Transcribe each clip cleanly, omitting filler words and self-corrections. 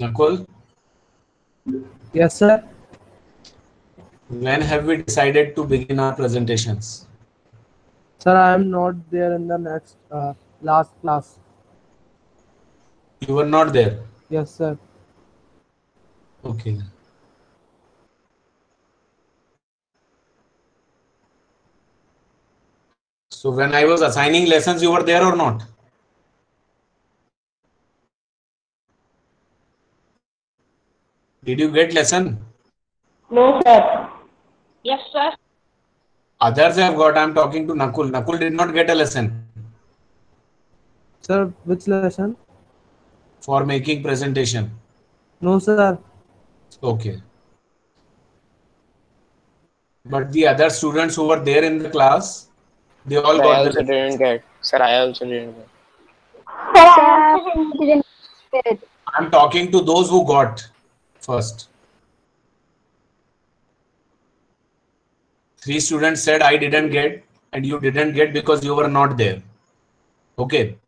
Nakul, Yes, sir. when have we decided to begin our presentations? Sir, I am not there in the next last class. You were not there. Yes, sir. Okay. So when I was assigning lessons, you were there or not? Did you get lesson? No, sir. Yes, sir. Others have got. I'm talking to Nakul. Nakul did not get a lesson Sir, which lesson? for making presentation. No, sir. Okay. But the other students who were there in the class, they all Sir, I got the also lessons. didn't get. Sir, I also didn't get. Sir, Sir, I I also also didn't get it. I'm talking to those who got first. Three students said I didn't get, and you didn't get because you were not there. Okay.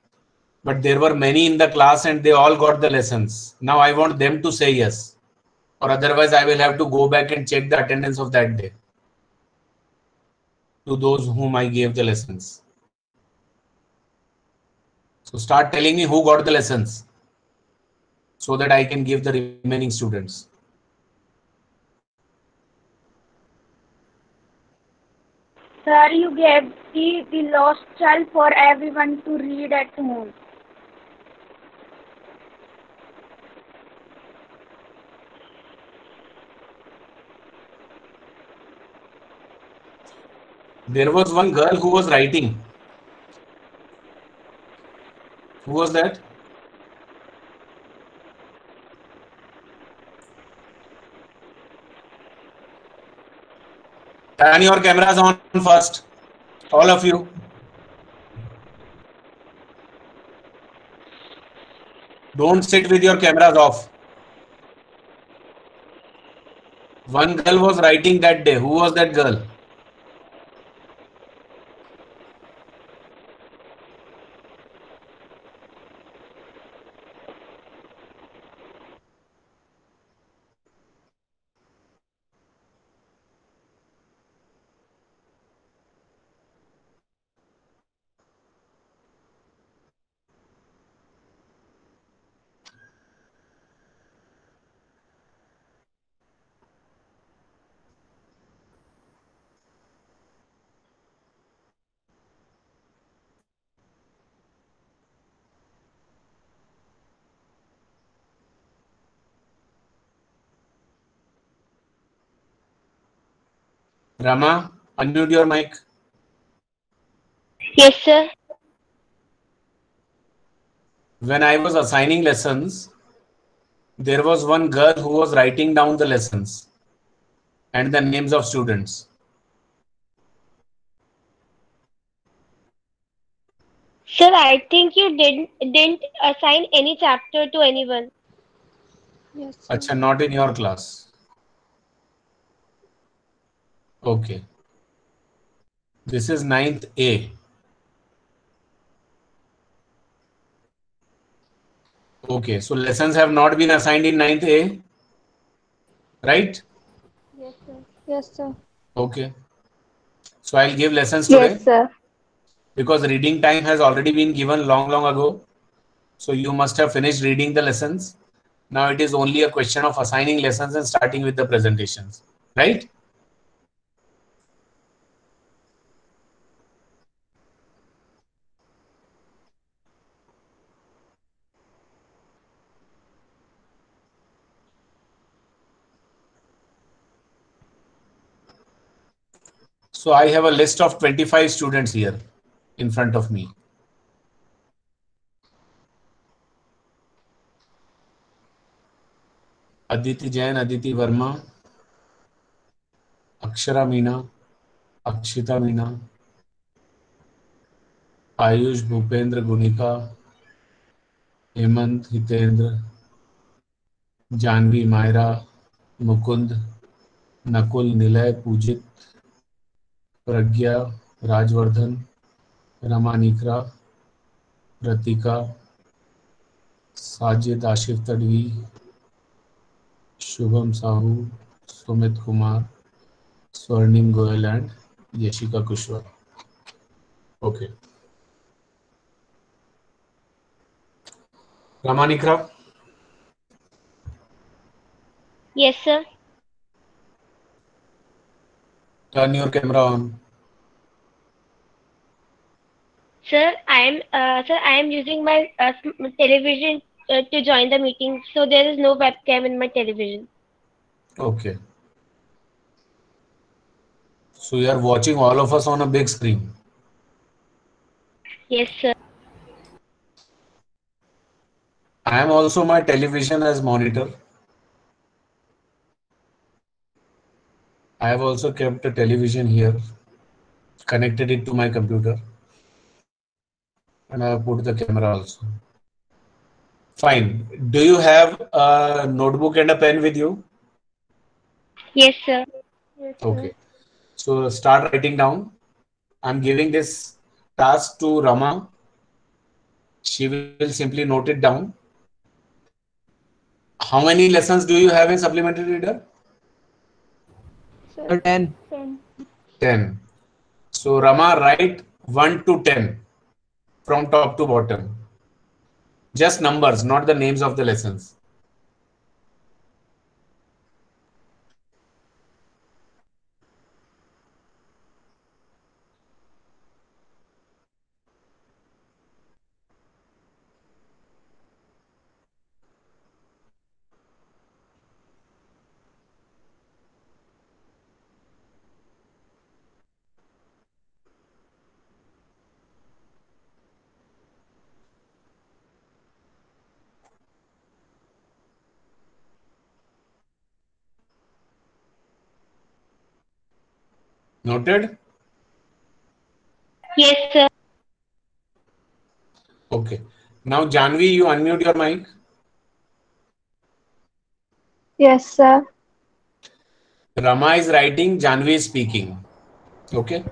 But there were many in the class and they all got the lessons. Now I want them to say yes, or otherwise I will have to go back and check the attendance of that day to those whom I gave the lessons. So start telling me who got the lessons so that I can give the remaining students. Sir, you gave the Lost Child for everyone to read at home. There was one girl who was writing. Who was that? Turn your cameras on first, all of you. Don't sit with your cameras off. One girl was writing that day. Who was that girl? Rama, unmute your mic. Yes, sir. When I was assigning lessons, there was one girl who was writing down the lessons and the names of students. Sir, I think you didn't assign any chapter to anyone. Yes, sir. Acha, not in your class. Okay. This is 9th A. Okay, so lessons have not been assigned in 9th A, right? Yes, sir. Yes, sir. Okay. So I'll give lessons Yes, today sir. because reading time has already been given long, long ago. So you must have finished reading the lessons. Now it is only a question of assigning lessons and starting with the presentations, right? So I have a list of 25 students here in front of me. Aditi Jain, Aditi Verma, Akshara Meena, Akshita Meena, Ayush Bhupendra Gunika, Hemant Hitendra, Janvi Myra, Mukund, Nakul Nilay Pujit, Pragya Rajvardhan, Ramanikra, Pratika, Sajid Ashif Tadvi, Shubham Sahu, Sumit Kumar, Swarnim Goyal and Yashika Kushwaha. Okay. Ramanikra, Yes, sir. turn your camera on. Sir, I am using my television to join the meeting, so there is no webcam in my television. Okay. So you are watching all of us on a big screen. Yes, sir. I am also my television as monitor. I have also kept a television here, connected it to my computer, and I have put the camera also. Fine. Do you have a notebook and a pen with you? Yes, sir. Yes, sir. Okay. So start writing down. I'm giving this task to Rama. She will simply note it down. How many lessons do you have in supplementary reader? Sir, 10. 10. 10. So Rama, write 1 to 10 from top to bottom. Just numbers, not the names of the lessons. Noted? Yes, sir. Okay. Now, Janvi, you unmute your mic. Yes, sir. Rama is writing, Janvi is speaking. Okay.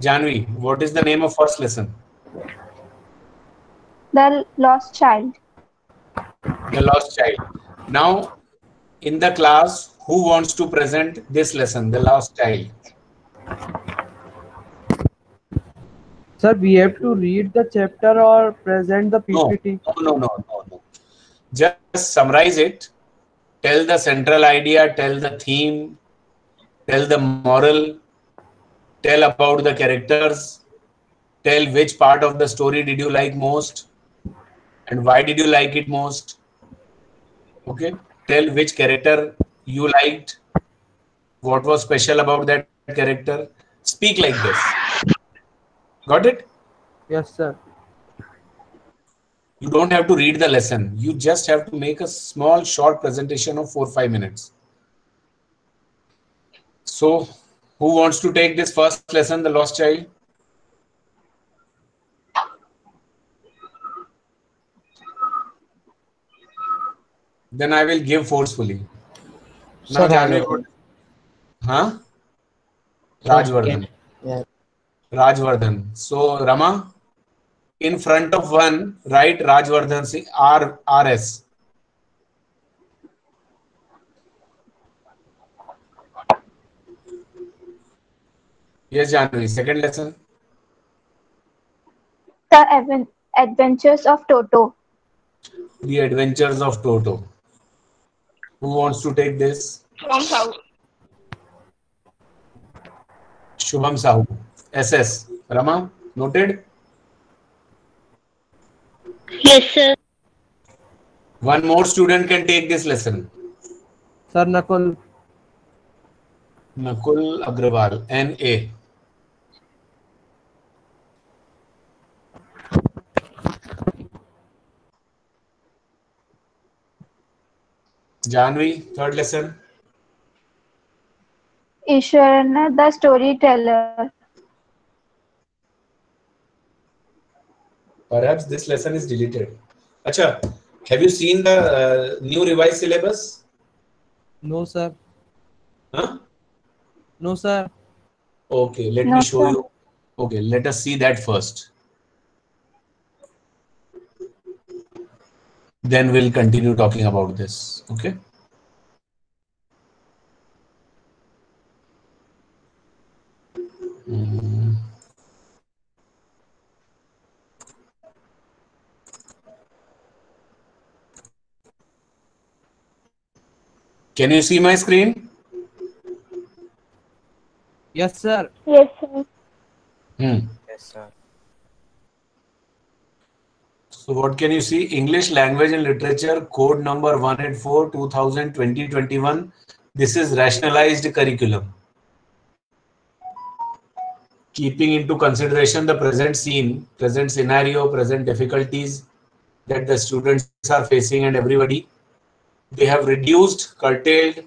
Janvi, what is the name of first lesson? The lost child. The Lost Child. Now, in the class, who wants to present this lesson, The Lost Child? Sir, we have to read the chapter or present the No, PPT. no. Just summarize it. Tell the central idea, tell the theme, tell the moral, tell about the characters, tell which part of the story did you like most and why did you like it most. Okay. Tell which character you liked, what was special about that character. Speak like this. Got it? Yes, sir. You don't have to read the lesson. You just have to make a small short presentation of 4-5 minutes. So, who wants to take this first lesson, The Lost Child? Then I will give forcefully. Now, Janvi, huh? Rajvardhan. Yeah. Rajvardhan. So, Rama, in front of one, write Rajvardhan Singh, RS. Yes, Janvi. Second lesson. The Adventures of Toto. The Adventures of Toto. Who wants to take this? From South. Shubham Sahu. SS. Rama, noted? Yes, sir. One more student can take this lesson. Sir, Nakul. Nakul Agrawal. NA. Janvi, third lesson. Ishwarana, the storyteller. Perhaps this lesson is deleted. Acha, have you seen the new revised syllabus? No, sir. Huh? No, sir. Okay, let No, me show sir. you. Okay, let us see that first. Then we'll continue talking about this. Okay. Can you see my screen? Yes, sir. Yes, sir. Yes, sir. So what can you see? English language and literature code number 184 2020-21. This is rationalized curriculum. Keeping into consideration the present scene, present scenario, present difficulties that the students are facing and everybody, they have reduced, curtailed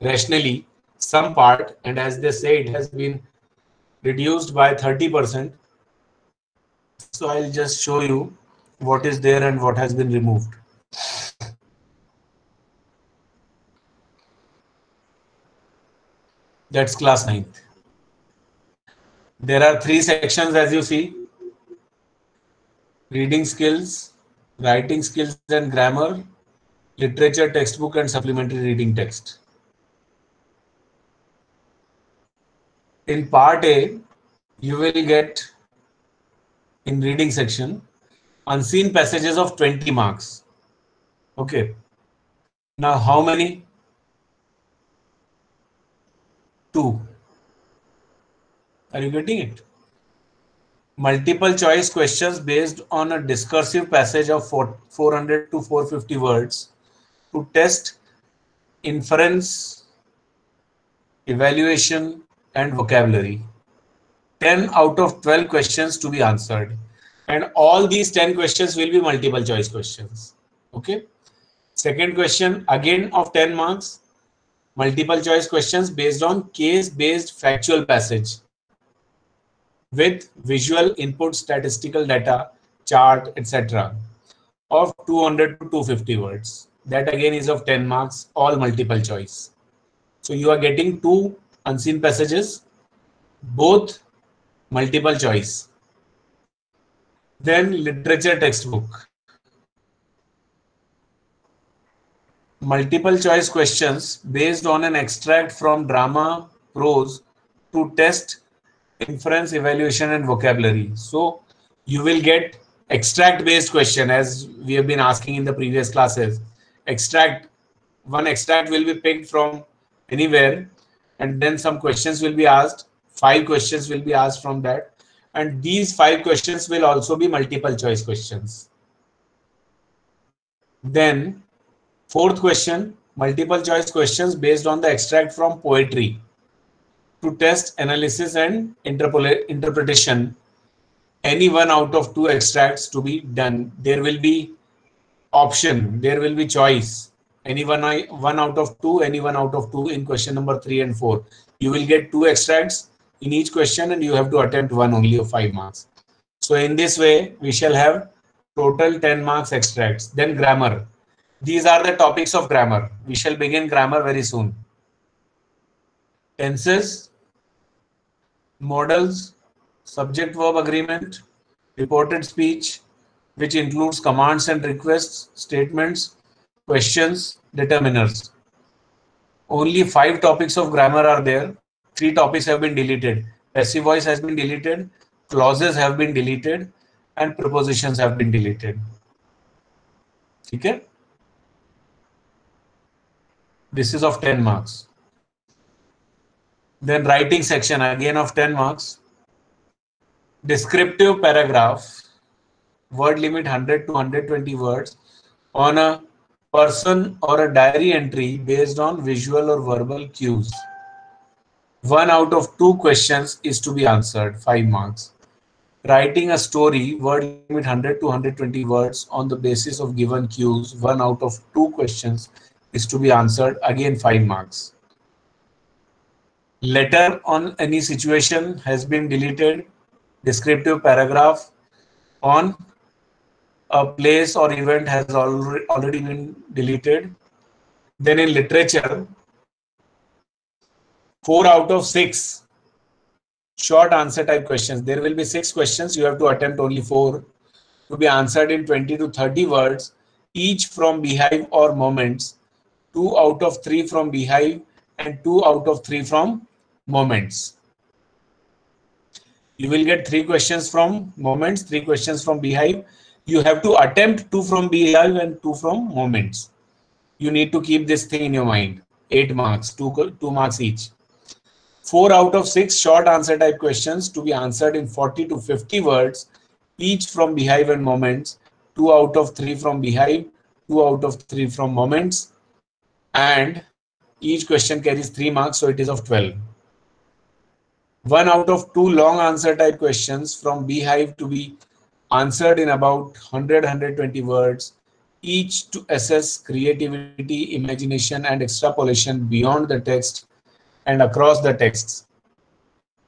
rationally some part, and as they say, it has been reduced by 30%. So I'll just show you what is there and what has been removed. That's class 9th. There are 3 sections as you see: reading skills, writing skills and grammar, literature textbook and supplementary reading text. In part A, you will get in reading section unseen passages of 20 marks. Okay. Now how many? 2. Are you getting it? Multiple choice questions based on a discursive passage of 400 to 450 words to test inference, evaluation, and vocabulary. 10 out of 12 questions to be answered. And all these 10 questions will be multiple choice questions. Okay. Second question, again of 10 marks, multiple choice questions based on case-based factual passage with visual input, statistical data, chart, etc. of 200 to 250 words. That again is of 10 marks, all multiple choice. So you are getting 2 unseen passages, both multiple choice. Then literature textbook. Multiple choice questions based on an extract from drama, prose to test inference, evaluation, and vocabulary. So you will get extract based question as we have been asking in the previous classes. One extract will be picked from anywhere, and then some questions will be asked. 5 questions will be asked from that, and these 5 questions will also be multiple choice questions. Then fourth question, multiple choice questions based on the extract from poetry to test analysis and interpretation. Any 1 out of 2 extracts to be done. There will be option, there will be choice. Any one out of 2, any 1 out of 2 in question number 3 and 4. You will get 2 extracts in each question and you have to attempt 1 only of 5 marks. So in this way, we shall have total 10 marks extracts. Then grammar. These are the topics of grammar. We shall begin grammar very soon. Tenses, modals, subject-verb agreement, reported speech, which includes commands and requests, statements, questions, determiners. Only 5 topics of grammar are there. 3 topics have been deleted. Passive voice has been deleted, clauses have been deleted, and prepositions have been deleted. Okay? This is of 10 marks. Then writing section again of 10 marks. Descriptive paragraph, word limit 100 to 120 words on a person or a diary entry based on visual or verbal cues. 1 out of 2 questions is to be answered, 5 marks. Writing a story, word limit 100 to 120 words on the basis of given cues, 1 out of 2 questions is to be answered, again 5 marks. Letter on any situation has been deleted. Descriptive paragraph on a place or event has already been deleted. Then in literature, 4 out of 6 short answer type questions. There will be 6 questions. You have to attempt only 4 to be answered in 20 to 30 words, each from beehive or moments. 2 out of 3 from beehive and 2 out of 3 from moments. You will get 3 questions from moments, 3 questions from beehive. You have to attempt 2 from beehive and 2 from moments. You need to keep this thing in your mind. 8 marks, 2 marks each. 4 out of 6 short answer type questions to be answered in 40 to 50 words, each from Beehive and Moments. 2 out of 3 from Beehive, 2 out of 3 from Moments, and each question carries 3 marks, so it is of 12. 1 out of 2 long answer type questions from Beehive to be answered in about 100-120 words, each to assess creativity, imagination, and extrapolation beyond the text and across the texts.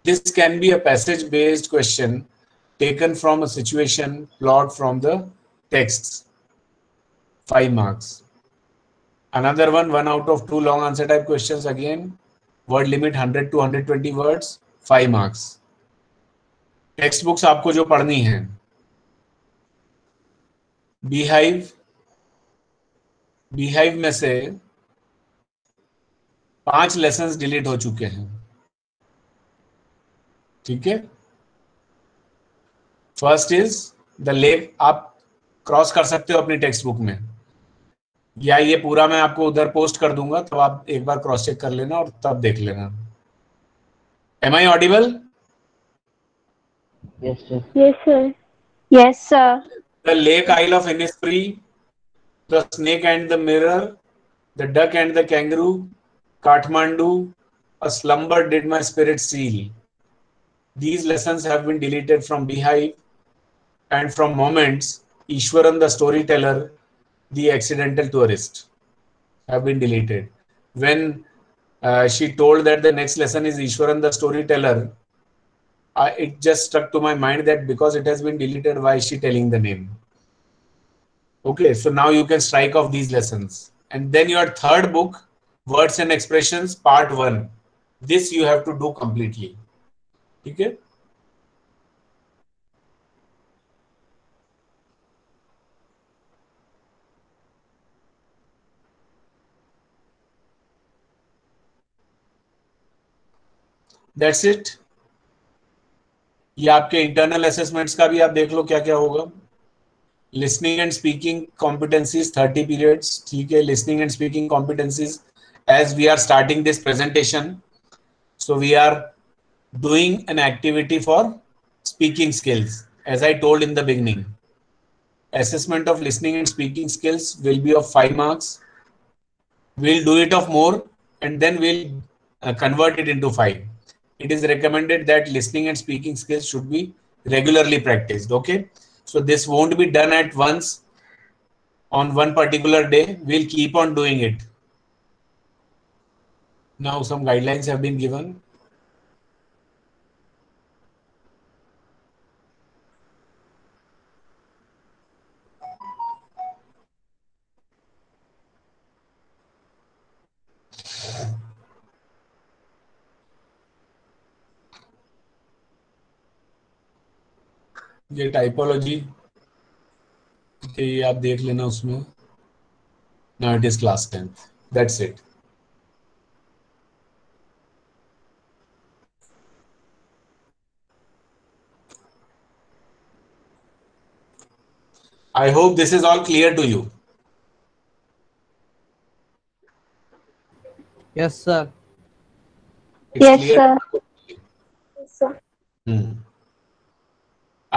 This can be a passage-based question taken from a situation plot from the texts. 5 marks. Another one, 1 out of 2 long answer type questions again. Word limit 100 to 120 words, 5 marks. Text books आपको जो पढ़नी है, beehive में से 5 lessons delete हो चुके हैं. ठीक है. First is the lake. आप क्रॉस कर सकते हो अपनी टेक्स्ट बुक में, या ये पूरा मैं आपको उधर पोस्ट कर दूंगा, तो आप एक बार क्रॉस चेक कर लेना और तब देख लेना. Am I audible? Yes, sir. Yes, sir. Yes, sir. The Lake Isle of Innisfree, The Snake and the Mirror, The Duck and the Kangaroo, Kathmandu, A Slumber Did My Spirit Seal. These lessons have been deleted from Beehive, and from Moments, Ishwaran the Storyteller, The Accidental Tourist have been deleted. When she told that the next lesson is Ishwaran the Storyteller, it just struck to my mind that because it has been deleted, why is she telling the name? Okay, so now you can strike off these lessons. And then your third book, Words and Expressions, Part 1. This you have to do completely. Okay? That's it. ये आपके internal assessments का भी आप देख लो क्या क्या होगा. Listening and speaking competencies 30 periods. ठीक है. Listening and speaking competencies, as we are starting this presentation, so we are doing an activity for speaking skills. As I told in the beginning, assessment of listening and speaking skills will be of 5 marks. We'll do it of more, and then we'll convert it into 5. It is recommended that listening and speaking skills should be regularly practiced. Okay, so this won't be done at once on one particular day. We'll keep on doing it. Now some guidelines have been given. ये typology के ये आप देख लेना उसमें. Now it is class 10th. That's it. I hope this is all clear to you. Yes, sir. It's Yes, clear? sir. Yes, sir.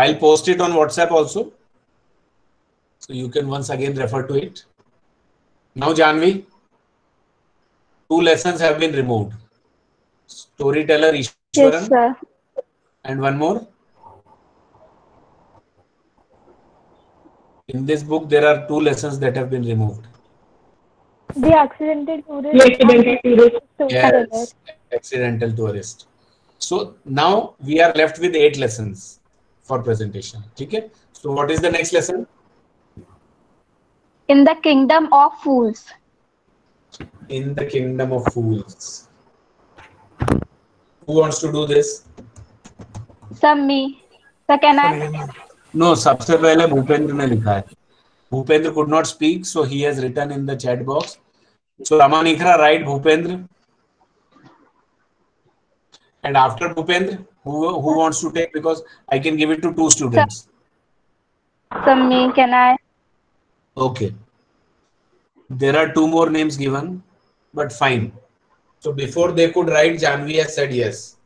I'll post it on WhatsApp also, so you can once again refer to it. Now, Janvi, 2 lessons have been removed. Storyteller Ishwaran. Yes, sir. And one more. In this book, there are 2 lessons that have been removed. The accidental tourist. Yes, accidental tourist. So now we are left with 8 lessons for presentation. Okay. So what is the next lesson? In the Kingdom of Fools. In the Kingdom of Fools. Who wants to do this? Sir, me. Sir, can I? No, सबसे पहले भूपेंद्र ने लिखा है. Bhupendra could not speak, so he has written in the chat box. So Ramanikra, write Bhupendra. And after Bhupendra, who wants to take, because I can give it to 2 students. Sir, me. Can I? Okay. There are 2 more names given. but fine. So before they could write, Janvi has said yes.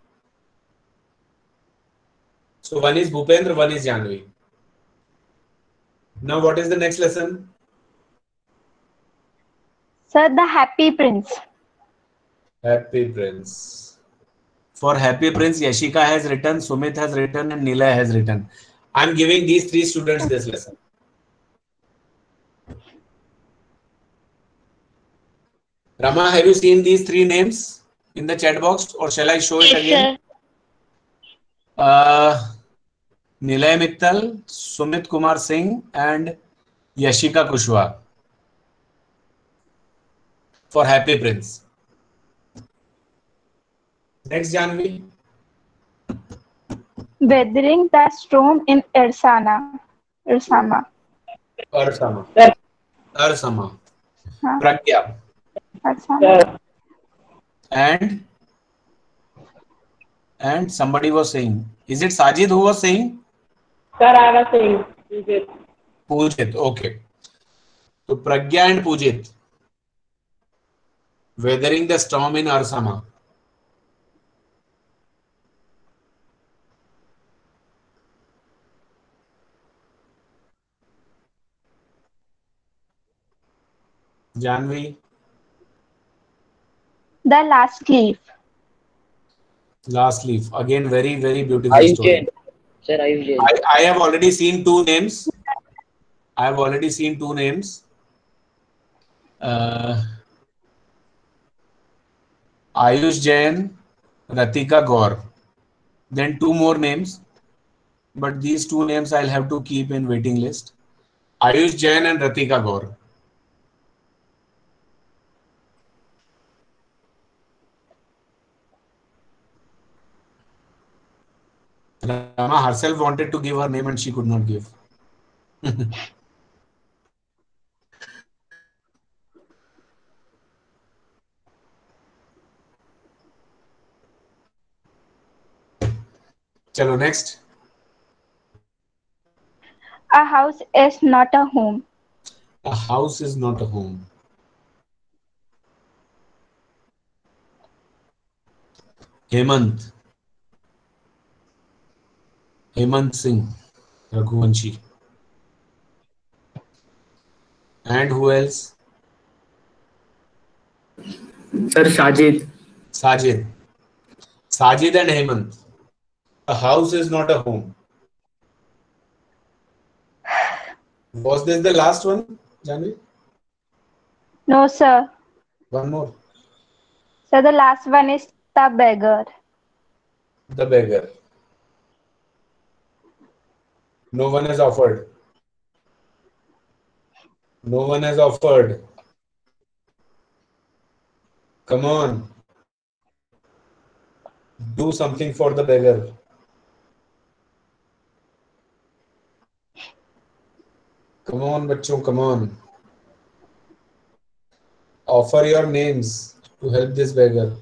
So one is Bhupendra, one is Janvi. Now what is the next lesson? Sir, the Happy Prince. Happy Prince. For Happy Prince, Yashika has written, Sumit has written, and Nilay has written. I'm giving these three students this lesson. Rama, have you seen these three names in the chat box, or shall I show it Yes, again? sir. Nilay Mittal, Sumit Kumar Singh, and Yashika Kushwaha for Happy Prince. Next, Janvi. Weathering the storm in Ursama. Arsama. Huh? Pragya. Ursama. And somebody was saying, is it Sajid who was saying? Sir, I was saying. Pujit, okay. So Pragya and Pujit. Weathering the storm in Arsama. Janvi. The Last Leaf. Last leaf. Again, very, very beautiful story. Sir, Ayush. I have already seen two names. Ayush Jain, Ratika Gaur. Then two more names. But these two names I'll have to keep in waiting list. Ayush Jain and Ratika Gaur. Rama herself wanted to give her name and she could not give. Chalo, next. A house is not a home. A house is not a home. Hemant. Hemant Singh, Raghuvanshi. And who else? Sir, Sajid. Sajid. Sajid and Hemant. A house is not a home. Was this the last one, Janvi? No, sir. One more. So the last one is the beggar. The beggar. No one has offered. No one has offered. Come on. Do something for the beggar. Come on, bachcho, come on. Offer your names to help this beggar.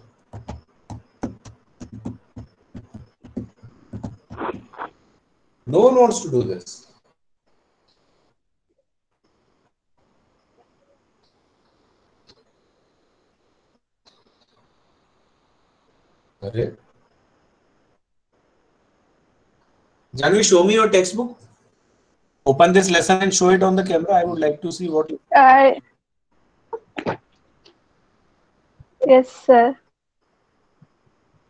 No one wants to do this. Okay. Janvi, show me your textbook. Open this lesson and show it on the camera. I would like to see what you... Yes, sir.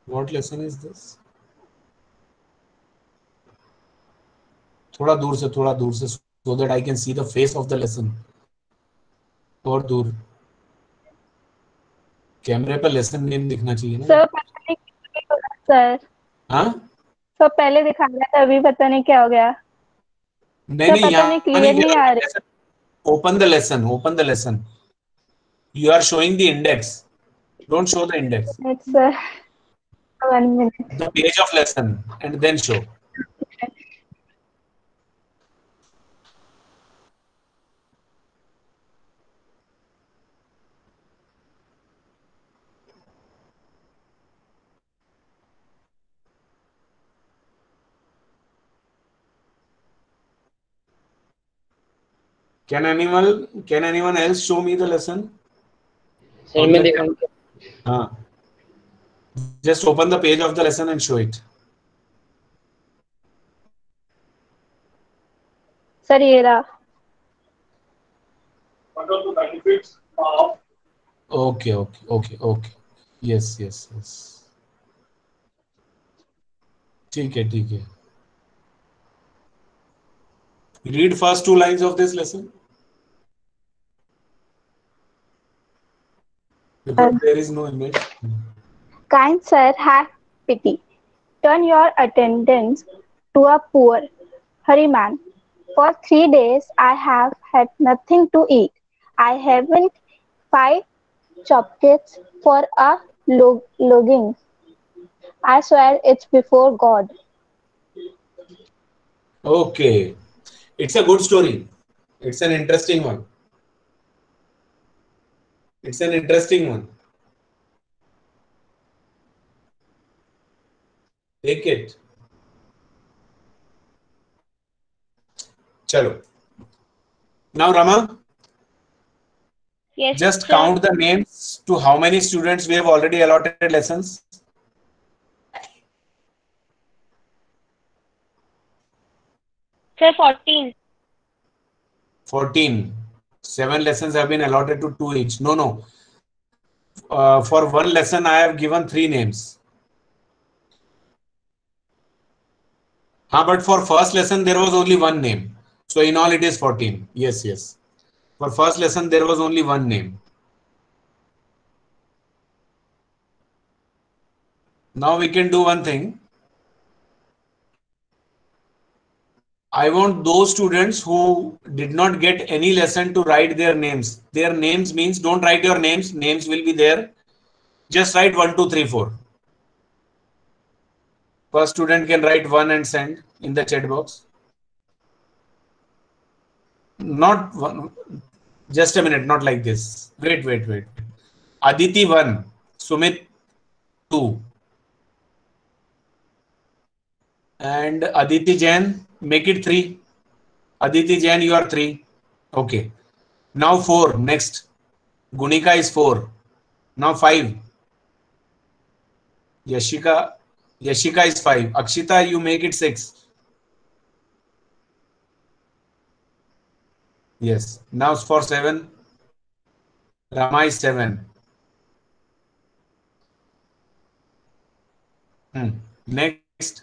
What lesson is this? थोड़ा दूर से so that I can see the face of the lesson. और दूर. कैमरे पे lesson name दिखना चाहिए ना. सर हाँ तो पहले दिखा रहा था, अभी पता नहीं क्या हो गया. नहीं नहीं पता नहीं क्लियर नहीं आ रही. Open the lesson. You are showing the index. Don't show the index. It's 1 minute. The page of lesson and then show. Can anyone else show me the lesson? Sir मैं देखा हाँ, just open the page of the lesson and show it. Sir ये रहा. What are the benefits of Okay. Yes. ठीक है. Read first 2 lines of this lesson. Because there is no image. Kind sir, have pity. Turn your attendance to a poor hurry man. For 3 days I have had nothing to eat. I haven't 5 chopsticks for a logging. I swear it's before God. Okay. It's a good story. It's an interesting one. Take it. Chalo. Now, Rama, Yes, just sir. count the names to how many students we have already allotted lessons. Sir, 14. 14. 7 lessons have been allotted to 2 each. No. For one lesson, I have given 3 names. But for first lesson, there was only 1 name. So in all, it is 14. Yes. For first lesson, there was only 1 name. Now we can do one thing. I want those students who did not get any lesson to write their names. Their names means don't write your names. Names will be there. Just write 1, 2, 3, 4. First student can write 1 and send in the chat box. Not one. Just a minute. Not like this. Wait. Aditi 1. Sumit 2. And Aditi Jain, make it 3. Aditi Jain, you are 3. Okay. Now 4. Next. Gunika is 4. Now 5. Yashika is 5. Akshita, you make it 6. Yes. Now for 7. Rama is 7. Next.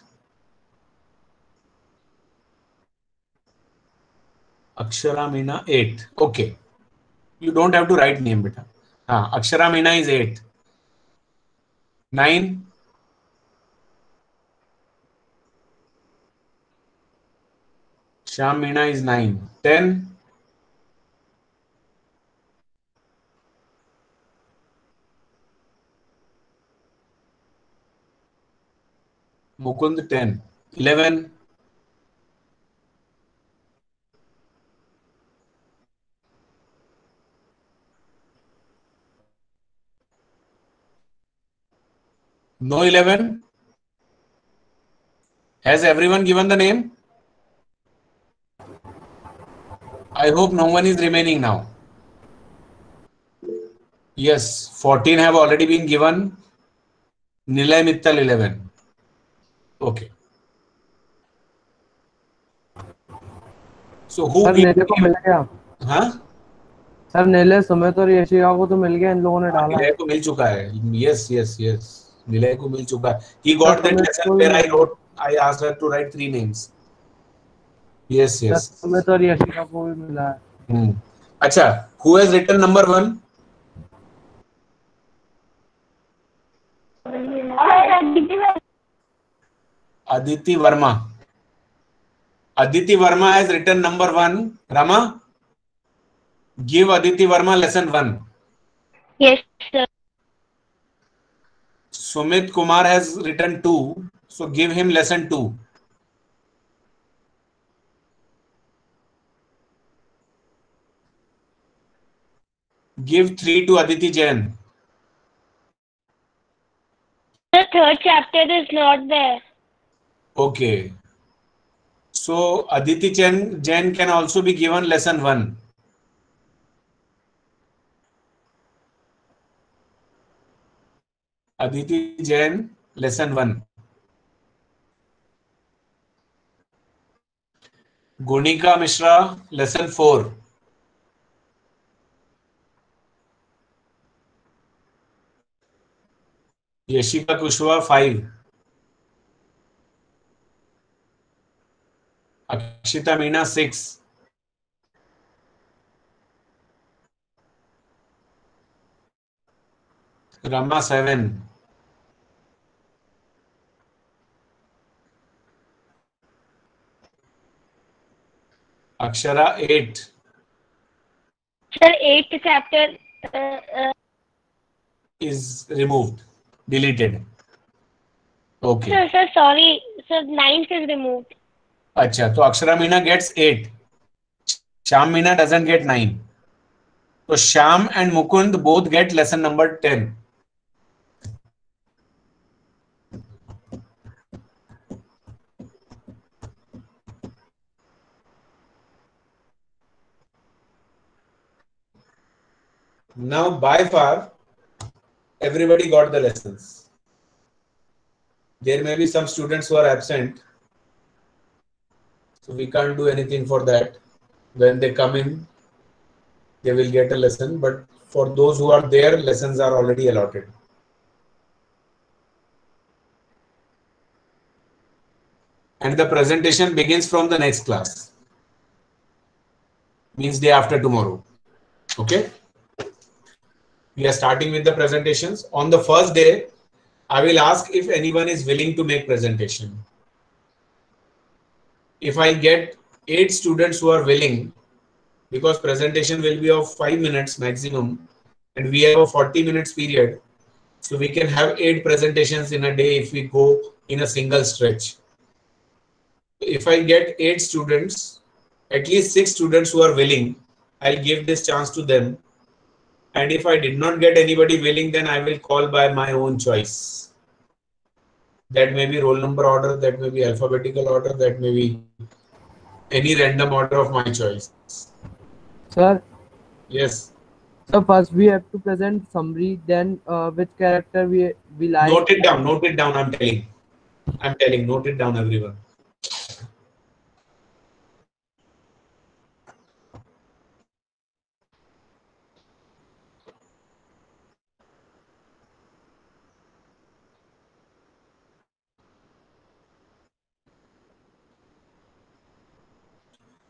Akshara Meena 8. Okay. You don't have to write name, beta. Akshara Meena is 8. 9. Sham Meena is 9. 10. Mukund 10. 11. No 11. Has everyone given the name? I hope no one is remaining now. Yes, 14 have already been given. Nilay Mittal 11. Okay. So who sir नीले को मिल गया. हाँ? Sir नीले सुमित और यशिका को तो मिल गया, इन लोगों ने डाला. निलय को मिल चुका है. Yes. निलय को मिल चुका है. He got that lesson where I asked her to write 3 names. Yes. Sumit और यशिका को भी मिला है. अच्छा, who has written number 1? Aditi Verma. Aditi Verma has written number 1. Rama, give Aditi Verma lesson 1. Yes, sir. Sumit Kumar has written 2. So give him lesson 2. Give 3 to Aditi Jain. The third chapter is not there. Okay. So Aditi Jain can also be given lesson 1. Aditi Jain, lesson 1. Gunika Mishra, lesson 4. Yashika Kushwa, 5. Akshita Meena, 6. Rama, 7. Akshara, 8. Sir, 8th chapter. Is removed, deleted. Okay. Sir, sorry. Sir, 9th is removed. Acha, so Akshara Meena gets 8. Sham Meena doesn't get 9. So Sham and Mukund both get lesson number 10. Now, by far, everybody got the lessons. There may be some students who are absent, so we can't do anything for that. When they come in, they will get a lesson, but for those who are there, lessons are already allotted. And the presentation begins from the next class. Means day after tomorrow. Okay? We are starting with the presentations. On the first day, I will ask if anyone is willing to make presentation. If I get 8 students who are willing, because presentation will be of 5 minutes maximum, and we have a 40 minutes period, so we can have 8 presentations in a day if we go in a single stretch. If I get 8 students, at least 6 students who are willing, I'll give this chance to them. And if I did not get anybody willing, then I will call by my own choice. That may be roll number order, that may be alphabetical order, that may be any random order of my choice. Sir, Yes. so first we have to present summary, then which character we like. Note it down, I'm telling, note it down, everyone.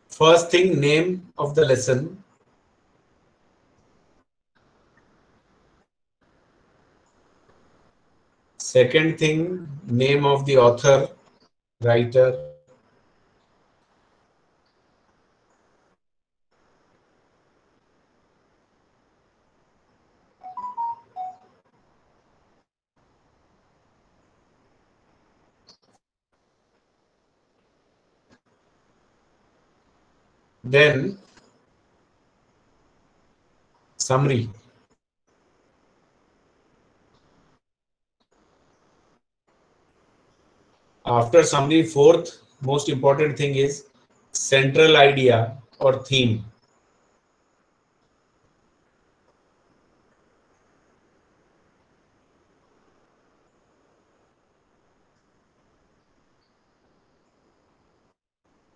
First thing, name of the lesson. Second thing, name of the author, writer. Then summary. After summary, fourth most important thing is central idea or theme.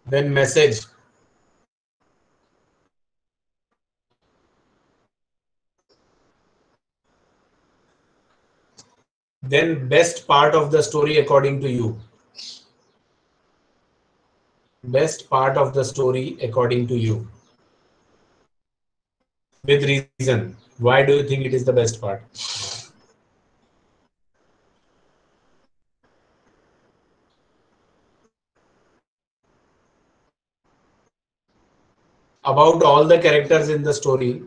Then message. Then best part of the story according to you. Best part of the story according to you. With reason. Why do you think it is the best part? About all the characters in the story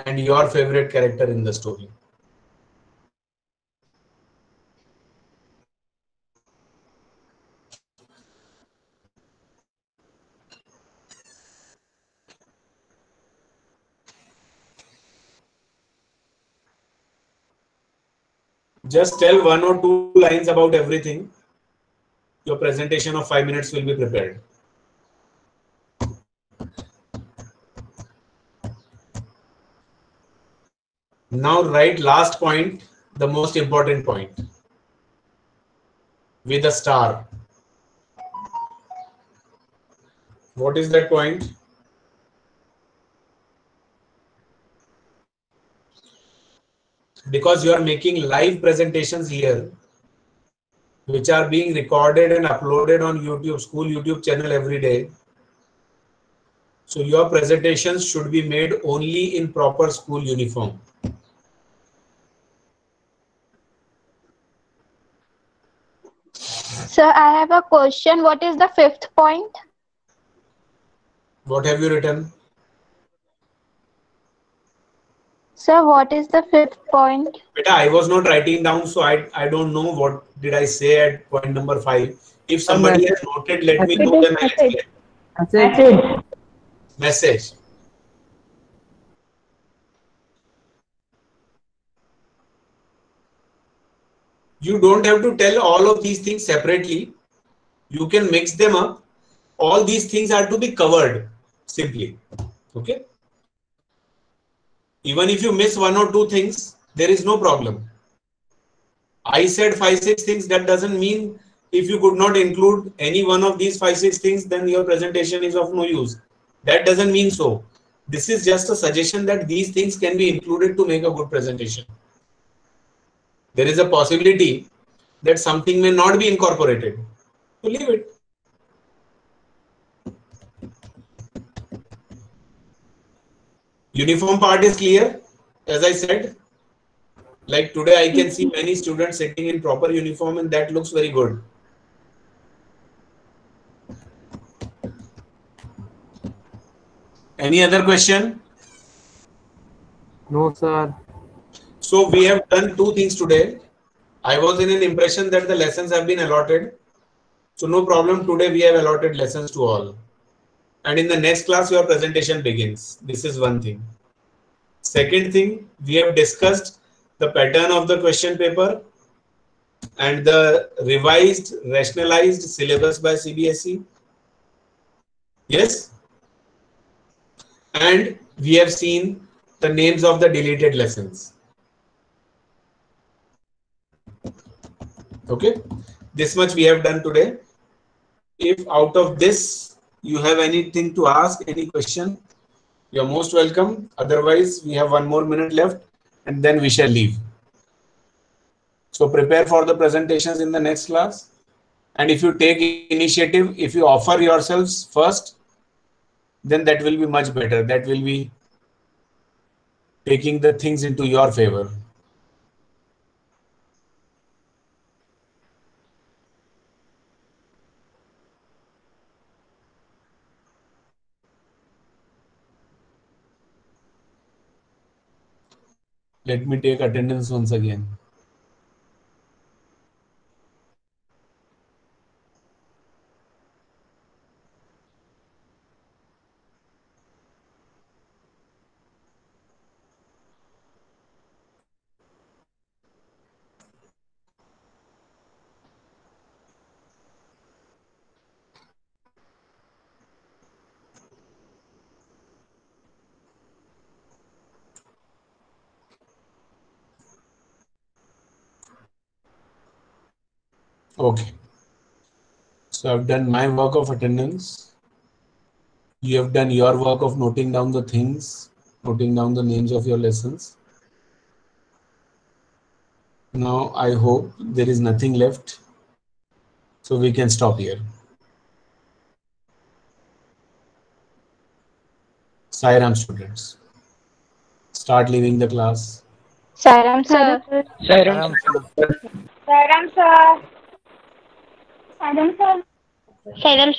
and your favorite character in the story. Just tell 1 or 2 lines about everything. Your presentation of 5 minutes will be prepared. Now write last point the most important point with a star. What is that point? Because you are making live presentations here, which are being recorded and uploaded on YouTube, school YouTube channel every day. So your presentations should be made only in proper school uniform. Sir, I have a question. What is the fifth point? What have you written? Sir, what is the fifth point? Beta, I was not writing down, so I don't know what did I say at point number 5. If somebody has noted, let me know, then I'll explain. Message. You don't have to tell all of these things separately. You can mix them up. All these things are to be covered simply. Okay. Even if you miss 1 or 2 things, there is no problem. I said 5-6 things. That doesn't mean if you could not include any one of these 5-6 things, then your presentation is of no use. That doesn't mean so. This is just a suggestion that these things can be included to make a good presentation. There is a possibility that something may not be incorporated. So leave it. Uniform part is clear. As I said, like today I can see many students sitting in proper uniform and that looks very good. Any other question? No, sir. So we have done 2 things today. I was in an impression that the lessons have been allotted. So no problem. Today we have allotted lessons to all. And in the next class, your presentation begins. This is one thing. Second thing, we have discussed the pattern of the question paper and the revised, rationalized syllabus by CBSE. Yes? And we have seen the names of the deleted lessons. Okay? This much we have done today. If out of this you have anything to ask, any question, you're most welcome. Otherwise, we have 1 more minute left and then we shall leave. So prepare for the presentations in the next class. And if you take initiative, if you offer yourselves first, then that will be much better. That will be taking the things into your favor. Let me take attendance once again. Okay. So I've done my work of attendance. You have done your work of noting down the things, noting down the names of your lessons. Now I hope there is nothing left. So we can stop here. Sai Ram students. Start leaving the class. Sai Ram, sir. Sairam. Sairam, sir. Sairam, sir. Salam.